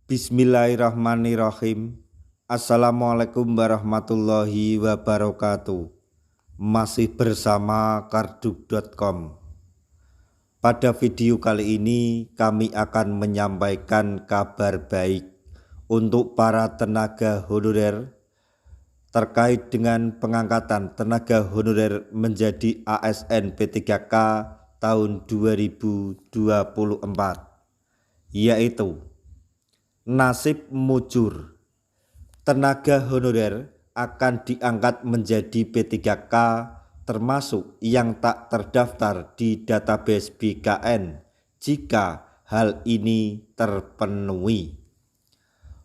Bismillahirrahmanirrahim. Assalamualaikum warahmatullahi wabarakatuh. Masih bersama kardug.com. Pada video kali ini kami akan menyampaikan kabar baik untuk para tenaga honorer terkait dengan pengangkatan tenaga honorer menjadi ASN P3K tahun 2024, yaitu nasib mujur. Tenaga honorer akan diangkat menjadi P3K termasuk yang tak terdaftar di database BKN jika hal ini terpenuhi.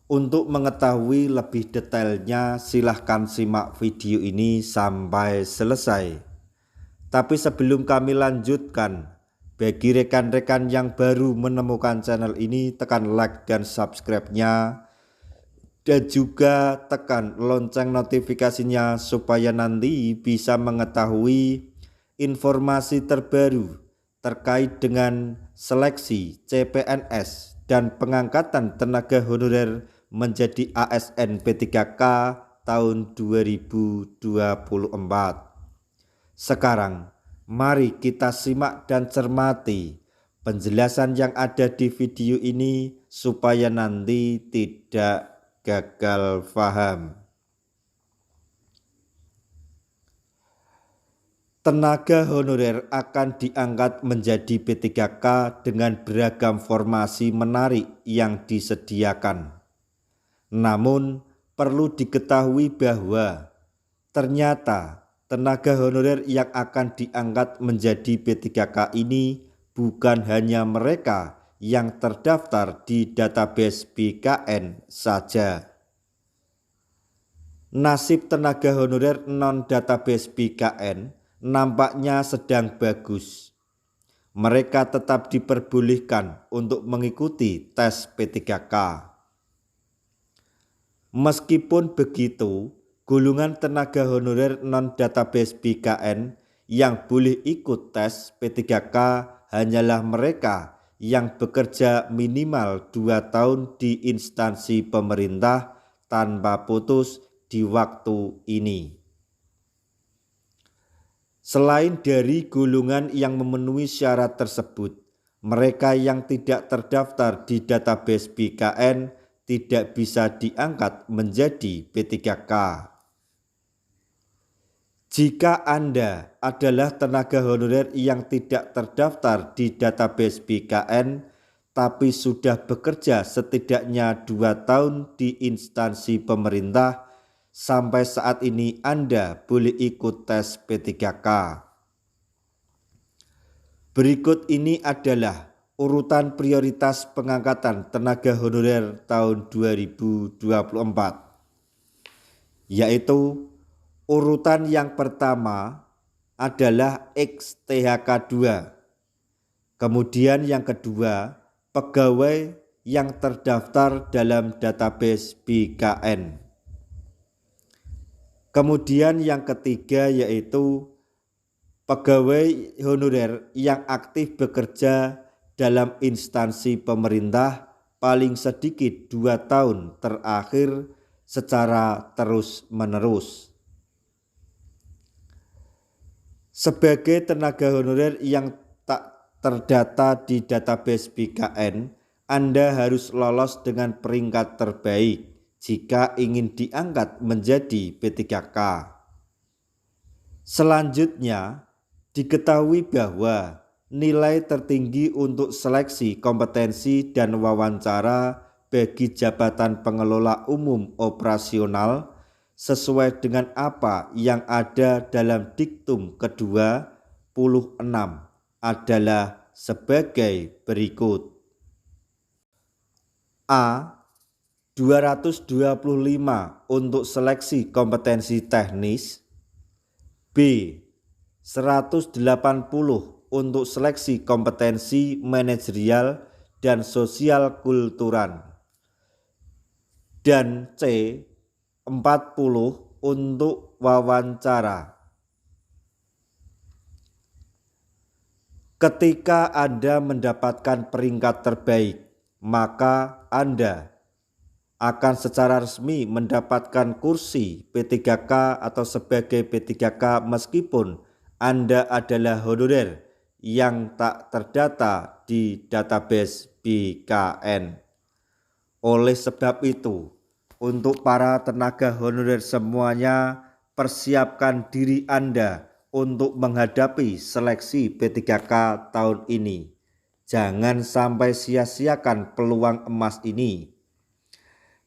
Untuk mengetahui lebih detailnya silahkan simak video ini sampai selesai. Tapi sebelum kami lanjutkan, bagi rekan-rekan yang baru menemukan channel ini, tekan like dan subscribe-nya dan juga tekan lonceng notifikasinya supaya nanti bisa mengetahui informasi terbaru terkait dengan seleksi CPNS dan pengangkatan tenaga honorer menjadi ASN P3K tahun 2024. Sekarang mari kita simak dan cermati penjelasan yang ada di video ini supaya nanti tidak gagal paham. Tenaga honorer akan diangkat menjadi P3K dengan beragam formasi menarik yang disediakan. Namun perlu diketahui bahwa ternyata tenaga honorer yang akan diangkat menjadi P3K ini bukan hanya mereka yang terdaftar di database BKN saja. Nasib tenaga honorer non-database BKN nampaknya sedang bagus. Mereka tetap diperbolehkan untuk mengikuti tes P3K. Meskipun begitu, golongan tenaga honorer non-database BKN yang boleh ikut tes P3K hanyalah mereka yang bekerja minimal 2 tahun di instansi pemerintah tanpa putus di waktu ini. Selain dari golongan yang memenuhi syarat tersebut, mereka yang tidak terdaftar di database BKN tidak bisa diangkat menjadi P3K. Jika Anda adalah tenaga honorer yang tidak terdaftar di database BKN tapi sudah bekerja setidaknya 2 tahun di instansi pemerintah, sampai saat ini Anda boleh ikut tes P3K. Berikut ini adalah urutan prioritas pengangkatan tenaga honorer tahun 2024, yaitu urutan yang pertama adalah XTHK2, kemudian yang kedua pegawai yang terdaftar dalam database BKN, kemudian yang ketiga yaitu pegawai honorer yang aktif bekerja dalam instansi pemerintah paling sedikit 2 tahun terakhir secara terus-menerus. Sebagai tenaga honorer yang tak terdata di database BKN, Anda harus lolos dengan peringkat terbaik jika ingin diangkat menjadi P3K. Selanjutnya, diketahui bahwa nilai tertinggi untuk seleksi kompetensi dan wawancara bagi jabatan pengelola umum operasional sesuai dengan apa yang ada dalam diktum ke-26 adalah sebagai berikut. A. 225 untuk seleksi kompetensi teknis. B. 180 untuk seleksi kompetensi manajerial dan sosial kulturan. Dan C. 40 untuk wawancara. Ketika Anda mendapatkan peringkat terbaik, maka Anda akan secara resmi mendapatkan kursi P3K atau sebagai P3K meskipun Anda adalah honorer yang tak terdata di database BKN. Oleh sebab itu, untuk para tenaga honorer semuanya, persiapkan diri Anda untuk menghadapi seleksi P3K tahun ini. Jangan sampai sia-siakan peluang emas ini,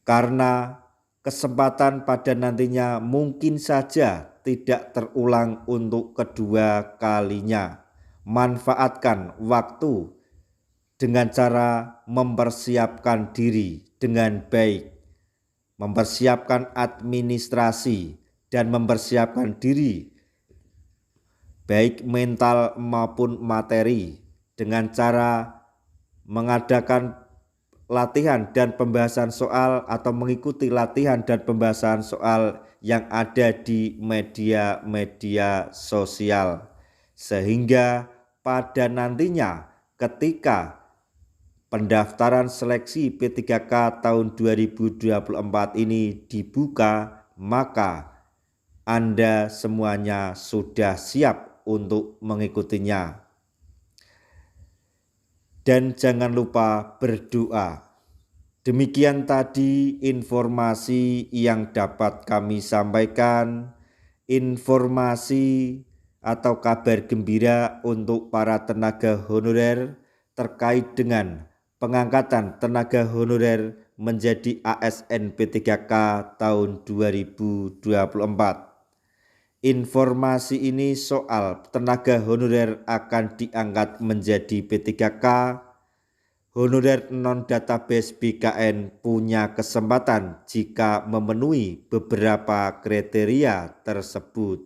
karena kesempatan pada nantinya mungkin saja tidak terulang untuk kedua kalinya. Manfaatkan waktu dengan cara mempersiapkan diri dengan baik, mempersiapkan administrasi, dan mempersiapkan diri baik mental maupun materi dengan cara mengadakan latihan dan pembahasan soal atau mengikuti latihan dan pembahasan soal yang ada di media-media sosial, sehingga pada nantinya ketika pendaftaran seleksi P3K tahun 2024 ini dibuka, maka Anda semuanya sudah siap untuk mengikutinya. Dan jangan lupa berdoa. Demikian tadi informasi yang dapat kami sampaikan, informasi atau kabar gembira untuk para tenaga honorer terkait dengan pengangkatan tenaga honorer menjadi ASN P3K tahun 2024. Informasi ini soal tenaga honorer akan diangkat menjadi P3K. Honorer non-database BKN punya kesempatan jika memenuhi beberapa kriteria tersebut.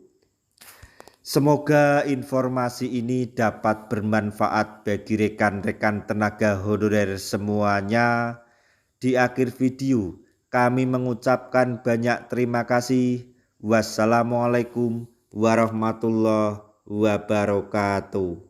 Semoga informasi ini dapat bermanfaat bagi rekan-rekan tenaga honorer semuanya. Di akhir video, kami mengucapkan banyak terima kasih. Wassalamualaikum warahmatullahi wabarakatuh.